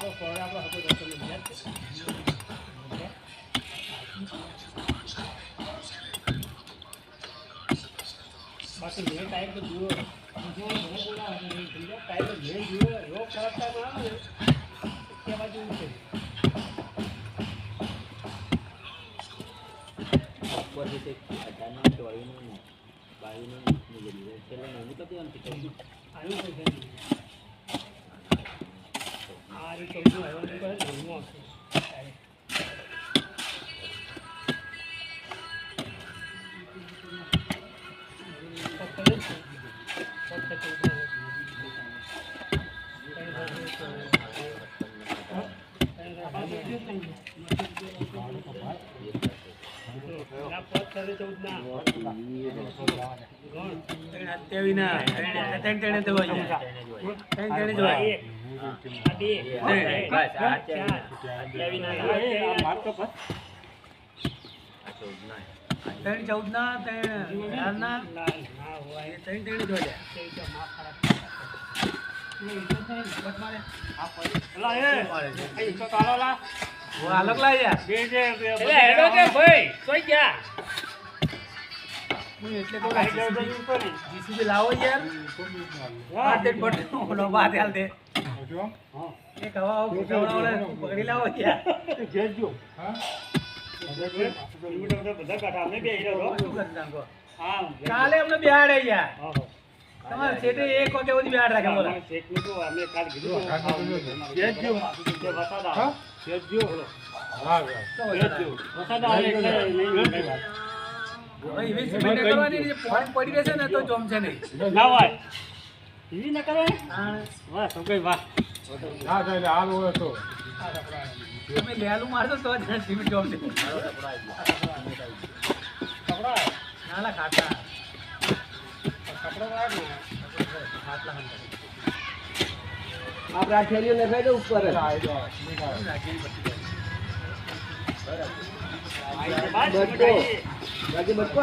આપણો ફોન આપણો હતો તો તમે યાદ છે બાકી મેં ટાઈમ તો જુઓ ટાઈમ તો મેં જુઓ એવો ખરાબ ટાઈમ આવે ને કે બાજુ છે ઉપરથી તે અચાનક ચોળીનું બાવીનું નીકળી છેલ્લે નહીં તો કેમ આવ્યું છે આ રીતે બધું આવ્યું કરે ધર્મો આવશે લાવો યાર પકડી લાવો કાલે અમને બિહાડે યાર તમારે સેટે એક વાગે સુધી બિહાડ રાખે બોલો અમે કાલ કીધું પડી રહેશે ને તો જમશે નહીં ના હોય એવી ના કરે વાહ તો કઈ વાહ ના થાય હાલ હોય તો તમે લેલું મારશો તો જ સિમેન્ટ જમશે કપડા નાલા ખાતા કપડા ને ખાટલા આ રાખેલી ને ભાઈ ઉપર બટકો બાકી બટકો